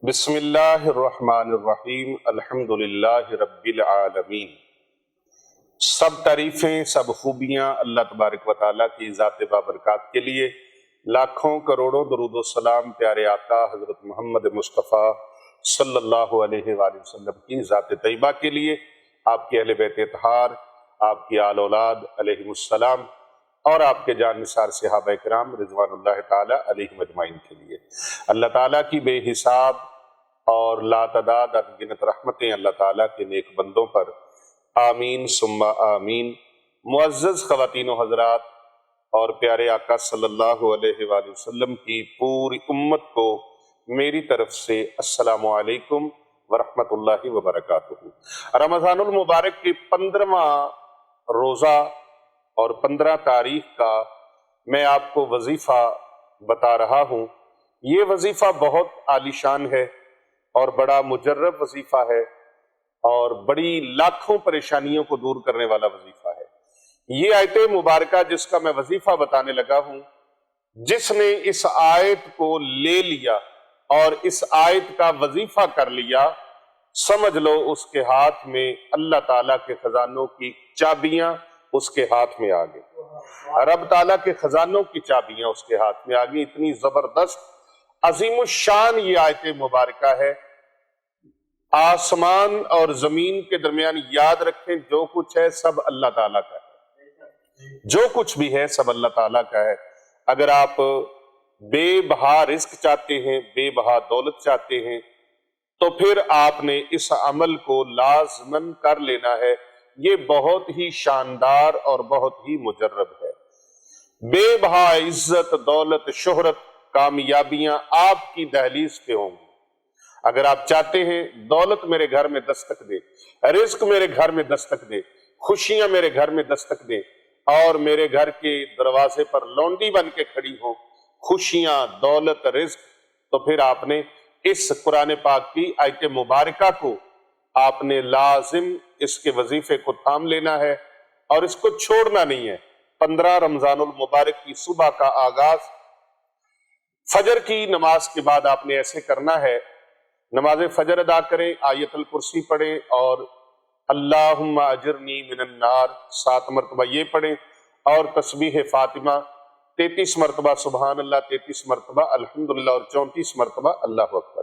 بسم اللہ الرحمن الرحیم الحمدللہ رب العالمین۔ سب تعریفیں، سب خوبیاں اللہ تبارک و تعالیٰ کی ذات بابرکات کے لیے، لاکھوں کروڑوں درود و سلام پیارے آقا حضرت محمد مصطفیٰ صلی اللہ علیہ وآلہ وسلم کی ذات طیبہ کے لیے، آپ کے اہل بیت اطہار، آپ کی آل اولاد علیہم السلام، اور آپ کے جان نثار صحابہ کرام رضوان اللہ تعالیٰ علیہم اجمعین کے لیے۔ اللہ تعالیٰ کی بے حساب اور لا تعداد انگنت رحمتیں اللہ تعالیٰ کے نیک بندوں پر آمین ثم آمین۔ معزز خواتین و حضرات اور پیارے آقا صلی اللہ علیہ وآلہ وسلم کی پوری امت کو میری طرف سے السلام علیکم ورحمۃ اللہ وبرکاتہ۔ رمضان المبارک کی 15واں روزہ اور 15 تاریخ کا میں آپ کو وظیفہ بتا رہا ہوں۔ یہ وظیفہ بہت عالیشان ہے اور بڑا مجرب وظیفہ ہے اور بڑی لاکھوں پریشانیوں کو دور کرنے والا وظیفہ ہے۔ یہ آیت مبارکہ جس کا میں وظیفہ بتانے لگا ہوں، جس نے اس آیت کو لے لیا اور اس آیت کا وظیفہ کر لیا، سمجھ لو اس کے ہاتھ میں اللہ تعالیٰ کے خزانوں کی چابیاں اس کے ہاتھ میں آ گئی۔ رب تعالیٰ کے خزانوں کی چابیاں اس کے ہاتھ میں آ گئی۔ اتنی زبردست عظیم الشان یہ آیت مبارکہ ہے۔ آسمان اور زمین کے درمیان یاد رکھیں، جو کچھ ہے سب اللہ تعالیٰ کا ہے، جو کچھ بھی ہے سب اللہ تعالیٰ کا ہے۔ اگر آپ بے بہا رزق چاہتے ہیں، بے بہا دولت چاہتے ہیں، تو پھر آپ نے اس عمل کو لازماً کر لینا ہے۔ یہ بہت ہی شاندار اور بہت ہی مجرب ہے۔ بے بہا عزت، دولت، شہرت، کامیابیاں آپ کی دہلیز پہ ہوں گی۔ اگر آپ چاہتے ہیں دولت میرے گھر میں دستک دے، رزق میرے گھر میں دستک دے، خوشیاں میرے گھر میں دستک دے، اور میرے گھر کے دروازے پر لونڈی بن کے کھڑی ہو، خوشیاں، دولت، رزق، تو پھر آپ نے اس قرآن پاک کی آیت مبارکہ کو آپ نے لازم اس کے وظیفے کو تھام لینا ہے اور اس کو چھوڑنا نہیں ہے۔ 15 رمضان المبارک کی صبح کا آغاز فجر کی نماز کے بعد آپ نے ایسے کرنا ہے۔ نماز فجر ادا کریں، آیت الکرسی پڑھیں اور اللہم اجرنی من النار 7 مرتبہ یہ پڑھیں، اور تسبیح فاطمہ 33 مرتبہ سبحان اللہ، 33 مرتبہ الحمدللہ اور 34 مرتبہ اللہ اکبر۔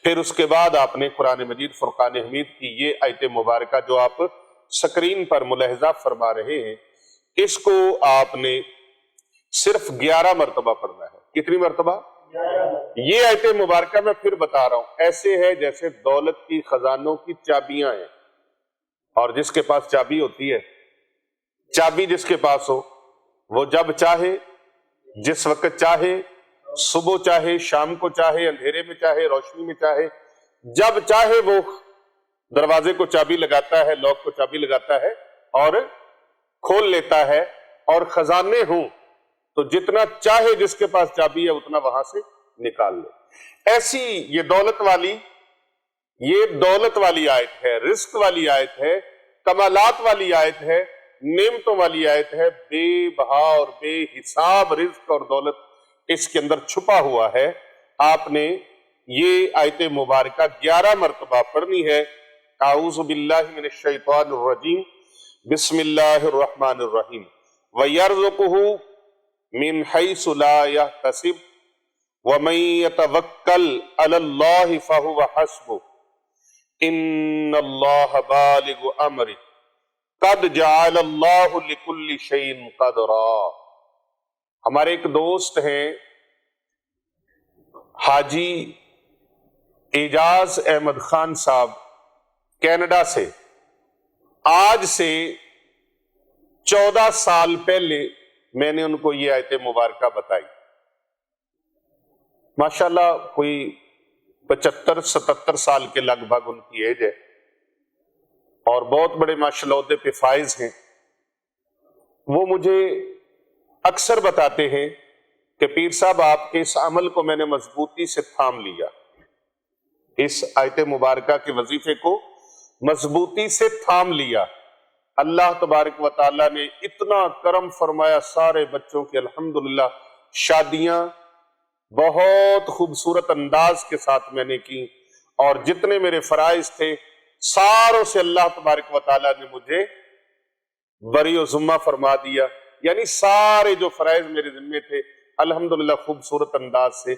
پھر اس کے بعد آپ نے قرآن مجید فرقان حمید کی یہ آیت مبارکہ جو آپ سکرین پر ملاحظہ فرما رہے ہیں، اس کو آپ نے صرف 11 مرتبہ پڑھنا ہے۔ کتنی مرتبہ؟ یہ آیت مبارکہ میں پھر بتا رہا ہوں، ایسے ہے جیسے دولت کی خزانوں کی چابیاں ہیں، اور جس کے پاس چابی ہوتی ہے، چابی جس کے پاس ہو، وہ جب چاہے، جس وقت چاہے، صبح چاہے، شام کو چاہے، اندھیرے میں چاہے، روشنی میں چاہے، جب چاہے وہ دروازے کو چابی لگاتا ہے، لاک کو چابی لگاتا ہے اور کھول لیتا ہے، اور خزانے ہوں تو جتنا چاہے جس کے پاس چابی ہے اتنا وہاں سے نکال لے۔ ایسی یہ دولت والی آیت ہے، رزق والی آیت ہے، کمالات والی آیت ہے، نعمتوں والی آیت ہے۔ بے بہا اور بے حساب رزق اور دولت اس کے اندر چھپا ہوا ہے۔ آپ نے یہ آیت مبارکہ 11 مرتبہ پڑھنی ہے۔ اعوذ باللہ من الشیطان الرجیم، بسم اللہ الرحمن الرحیم۔ وَيَرْزُقُهُ من حيث لا يحتسب ومن يتوكل على الله فهو حسبه ان الله بالغ امره قد جعل الله لكل شيء قدرا۔ ہمارے ایک دوست ہیں حاجی اعجاز احمد خان صاحب، کینیڈا سے۔ آج سے 14 سال پہلے میں نے ان کو یہ آیت مبارکہ بتائی۔ ماشاءاللہ کوئی 75-77 سال کے لگ بھگ ان کی ایج ہے، اور بہت بڑے ماشاءاللہ عہدے پہ فائز ہیں۔ وہ مجھے اکثر بتاتے ہیں کہ پیر صاحب آپ کے اس عمل کو میں نے مضبوطی سے تھام لیا، اس آیت مبارکہ کے وظیفے کو مضبوطی سے تھام لیا۔ اللہ تبارک و تعالیٰ نے اتنا کرم فرمایا، سارے بچوں کی الحمدللہ شادیاں بہت خوبصورت انداز کے ساتھ میں نے کی، اور جتنے میرے فرائض تھے ساروں سے اللہ تبارک و تعالیٰ نے مجھے بری و ذمہ فرما دیا، یعنی سارے جو فرائض میرے ذمے تھے الحمدللہ خوبصورت انداز سے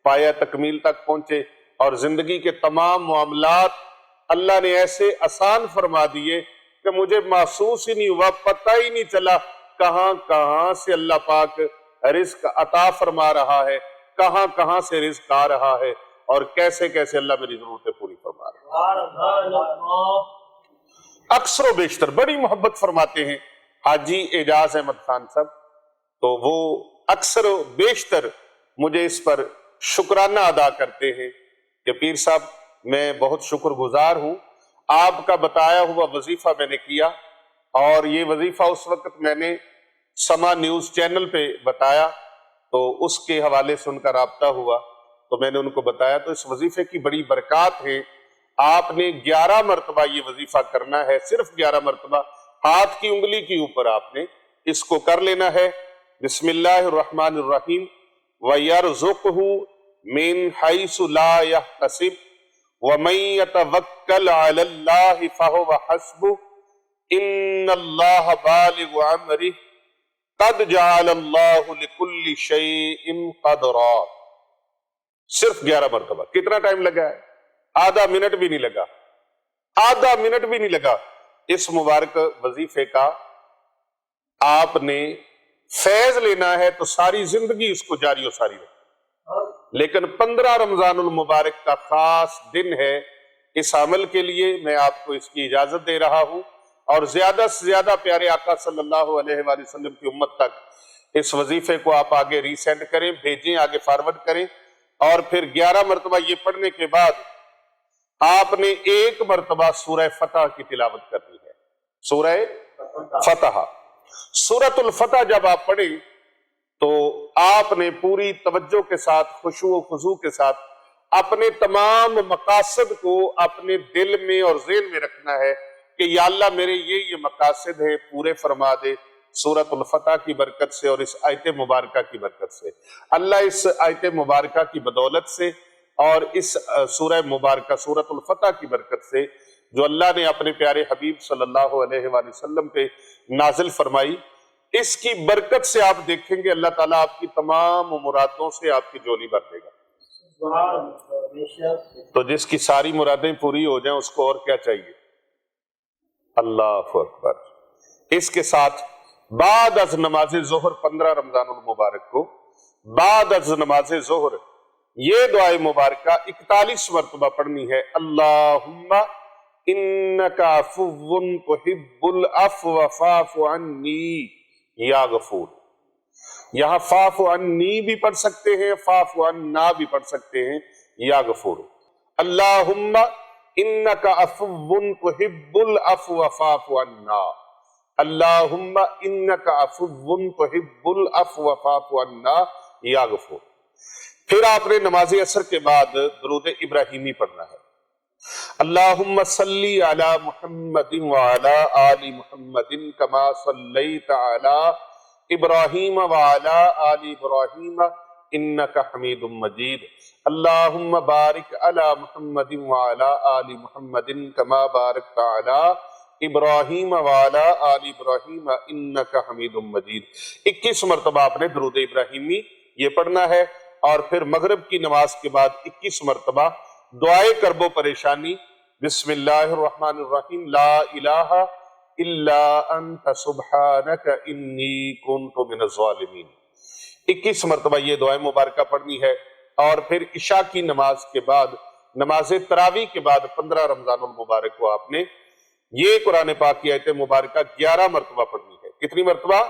پایا تکمیل تک پہنچے، اور زندگی کے تمام معاملات اللہ نے ایسے آسان فرما دیے کہ مجھے محسوس ہی نہیں ہوا، پتہ ہی نہیں چلا کہاں کہاں سے اللہ پاک رزق عطا فرما رہا ہے، کہاں کہاں سے رزق آ رہا ہے، اور کیسے کیسے اللہ میری ضرورتیں پوری فرما رہا ہے۔ اکثر و بیشتر بڑی محبت فرماتے ہیں حاجی اعجاز احمد خان صاحب، تو وہ اکثر و بیشتر مجھے اس پر شکرانہ ادا کرتے ہیں کہ پیر صاحب میں بہت شکر گزار ہوں، آپ کا بتایا ہوا وظیفہ میں نے کیا، اور یہ وظیفہ اس وقت میں نے سما نیوز چینل پہ بتایا، تو اس کے حوالے سے ان کا رابطہ ہوا، تو میں نے ان کو بتایا، تو اس وظیفے کی بڑی برکات ہے۔ آپ نے 11 مرتبہ یہ وظیفہ کرنا ہے، صرف 11 مرتبہ، ہاتھ کی انگلی کے اوپر آپ نے اس کو کر لینا ہے۔ بسم اللہ الرحمن الرحیم، وَيَرْزُقْهُ مِنْ حَيْثُ لَا يَحْتَسِبُ وَمَنْ يَتَوَكَّلْ عَلَى اللَّهِ فَهُوَ حَسْبُهُ إِنَّ اللَّهَ بَالِغُ أَمْرِهِ قَدْ جَعَلَ اللَّهُ لِكُلِّ شَيْءٍ قَدْرًا۔ صرف 11 مرتبہ۔ کتنا ٹائم لگا ہے؟ آدھا منٹ بھی نہیں لگا، آدھا منٹ بھی نہیں لگا۔ اس مبارک وظیفے کا آپ نے فیض لینا ہے تو ساری زندگی اس کو جاری و ساری رکھیں، لیکن 15 رمضان المبارک کا خاص دن ہے، اس عمل کے لیے میں آپ کو اس کی اجازت دے رہا ہوں، اور زیادہ سے زیادہ پیارے آقا صلی اللہ علیہ وآلہ وسلم کی امت تک اس وظیفے کو آپ آگے ری سینڈ کریں، بھیجیں، آگے فارورڈ کریں، اور پھر 11 مرتبہ یہ پڑھنے کے بعد آپ نے ایک مرتبہ سورہ فتح کی تلاوت کرنی ہے۔ سورہ فتح، سورۃ الفتح جب آپ پڑھیں تو آپ نے پوری توجہ کے ساتھ، خشوع و خضوع کے ساتھ اپنے تمام مقاصد کو اپنے دل میں اور ذہن میں رکھنا ہے کہ یا اللہ میرے یہ مقاصد ہیں، پورے فرما دے سورۃ الفتح کی برکت سے اور اس آیت مبارکہ کی برکت سے۔ اللہ اس آیت مبارکہ کی بدولت سے اور اس سورہ مبارکہ سورۃ الفتح کی برکت سے جو اللہ نے اپنے پیارے حبیب صلی اللہ علیہ وآلہ وسلم پہ نازل فرمائی، اس کی برکت سے آپ دیکھیں گے اللہ تعالیٰ آپ کی تمام مرادوں سے آپ کی جولی بھر دے گا۔ تو جس کی ساری مرادیں پوری ہو جائیں اس کو اور کیا چاہیے؟ اللہ اکبر۔ اس کے ساتھ بعد از نماز ظہر 15 رمضان المبارک کو بعد از نماز ظہر یہ دعائے مبارکہ 41 مرتبہ پڑھنی ہے۔ اللہم انکا عفو تحب العفو فاعف عنی یا غفور۔ یہاں فاعف عنی بھی پڑھ سکتے ہیں، فاعف عنا بھی پڑھ سکتے ہیں، یا غفور۔ اللہم انکا عفو تحب العفو فاعف عنا، اللہم انکا عفو تحب العفو فاعف عنا یا غفور۔ پھر آپ نے نماز عصر کے بعد درود ابراہیمی پڑھنا ہے۔ اللہم صلی علی محمد وعلی آل محمد کما صلیت علی ابراہیم وعلی آل ابراہیم انکا حمید مجید۔ اللہم بارک علی محمد وعلی آل محمد کما بارکت علی ابراہیم وعلی آل ابراہیم انکا حمید مجید۔ 21 مرتبہ آپ نے درود ابراہیمی یہ پڑھنا ہے، اور پھر مغرب کی نماز کے بعد 21 مرتبہ دعائے کرب و پریشانی، بسم اللہ الرحمن الرحیم، لا الہ الا انت سبحانک انی کنت من الظالمین۔ 21 مرتبہ یہ دعائے مبارکہ پڑھنی ہے، اور پھر عشاء کی نماز کے بعد نماز تراویح کے بعد 15 رمضان المبارک کو آپ نے یہ قرآن پاک کی آیت مبارکہ 11 مرتبہ پڑھنی ہے۔ کتنی مرتبہ؟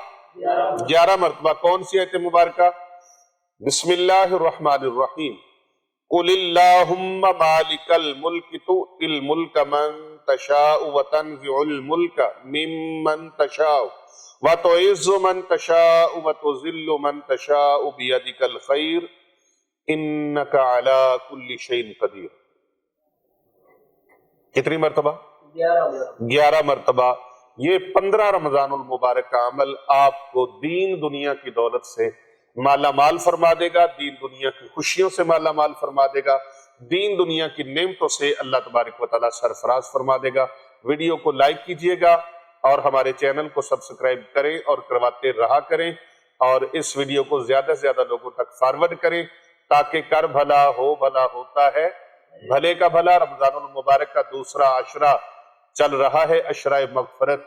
11 مرتبہ۔ کون سی آیت مبارکہ؟ بسم اللہ الرحمن الرحیم، قل اللہم مالک الملک تؤتی الملک من تشاء وتنزع الملک ممن تشاء وتعز من تشاء وتذل من تشاء بیدک الخیر انک علی کل شیء قدیر۔ کتنی مرتبہ؟ 11 مرتبہ۔ یہ 15 رمضان المبارک کا عمل آپ کو دین دنیا کی دولت سے مالا مال فرما دے گا، دین دنیا کی خوشیوں سے مالا مال فرما دے گا، دین دنیا کی نعمتوں سے اللہ تبارک و تعالیٰ سرفراز فرما دے گا۔ ویڈیو کو لائک کیجئے گا اور ہمارے چینل کو سبسکرائب کریں اور کرواتے رہا کریں، اور اس ویڈیو کو زیادہ سے زیادہ لوگوں تک فارورڈ کریں تاکہ کر بھلا ہو بھلا ہوتا ہے، بھلے کا بھلا۔ رمضان المبارک کا دوسرا عشرہ چل رہا ہے، عشرہ مغفرت۔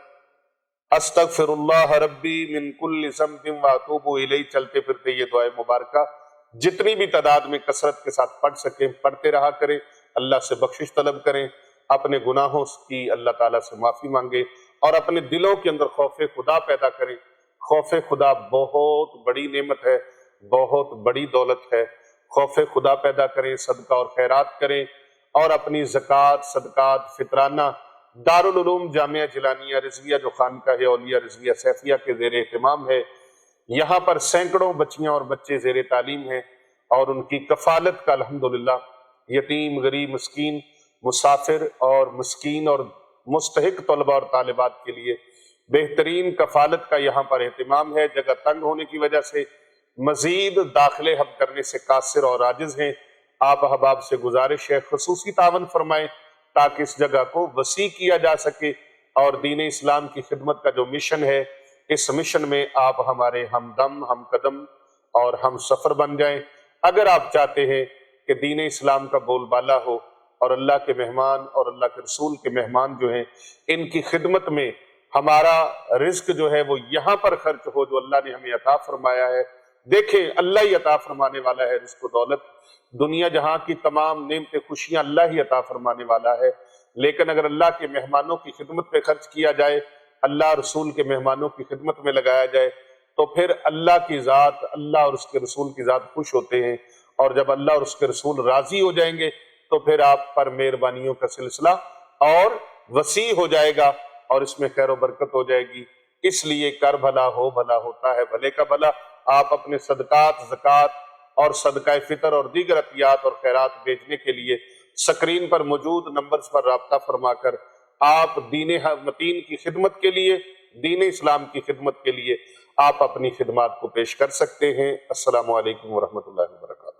استغفر اللہ ربی من کل ذنب واتوب الیہ، چلتے پھرتے یہ دعائے مبارکہ جتنی بھی تعداد میں کثرت کے ساتھ پڑھ سکیں پڑھتے رہا کریں، اللہ سے بخشش طلب کریں، اپنے گناہوں کی اللہ تعالیٰ سے معافی مانگیں اور اپنے دلوں کے اندر خوف خدا پیدا کریں۔ خوف خدا بہت بڑی نعمت ہے، بہت بڑی دولت ہے۔ خوف خدا پیدا کریں، صدقہ اور خیرات کریں، اور اپنی زکوٰۃ، صدقات، فطرانہ دارالعلوم جامعہ جیلانیہ رضویہ جو خانقاہ اولیاء رضویہ سیفیہ کے زیر اہتمام ہے، یہاں پر سینکڑوں بچیاں اور بچے زیر تعلیم ہیں، اور ان کی کفالت کا الحمدللہ یتیم، غریب، مسکین، مسافر اور مسکین اور مستحق طلبہ اور طالبات کے لیے بہترین کفالت کا یہاں پر اہتمام ہے۔ جگہ تنگ ہونے کی وجہ سے مزید داخلے ہم کرنے سے قاصر اور عاجز ہیں۔ آپ احباب سے گزارش ہے خصوصی تعاون فرمائیں تاکہ اس جگہ کو وسیع کیا جا سکے، اور دین اسلام کی خدمت کا جو مشن ہے، اس مشن میں آپ ہمارے ہمدم، ہم قدم اور ہم سفر بن جائیں۔ اگر آپ چاہتے ہیں کہ دین اسلام کا بول بالا ہو اور اللہ کے مہمان اور اللہ کے رسول کے مہمان جو ہیں ان کی خدمت میں ہمارا رزق جو ہے وہ یہاں پر خرچ ہو جو اللہ نے ہمیں عطا فرمایا ہے، دیکھیں اللہ ہی عطا فرمانے والا ہے رزق و دولت، دنیا جہاں کی تمام نعمتیں خوشیاں اللہ ہی عطا فرمانے والا ہے، لیکن اگر اللہ کے مہمانوں کی خدمت پہ خرچ کیا جائے، اللہ رسول کے مہمانوں کی خدمت میں لگایا جائے، تو پھر اللہ کی ذات، اللہ اور اس کے رسول کی ذات خوش ہوتے ہیں، اور جب اللہ اور اس کے رسول راضی ہو جائیں گے تو پھر آپ پر مہربانیوں کا سلسلہ اور وسیع ہو جائے گا اور اس میں خیر و برکت ہو جائے گی۔ اس لیے کر بھلا ہو بھلا ہوتا ہے، بھلے کا بھلا۔ آپ اپنے صدقات، زکوٰۃ اور صدقہ فطر اور دیگر عطیات اور خیرات بھیجنے کے لیے سکرین پر موجود نمبرز پر رابطہ فرما کر آپ دین متین کی خدمت کے لیے، دین اسلام کی خدمت کے لیے آپ اپنی خدمات کو پیش کر سکتے ہیں۔ السلام علیکم ورحمۃ اللہ وبرکاتہ۔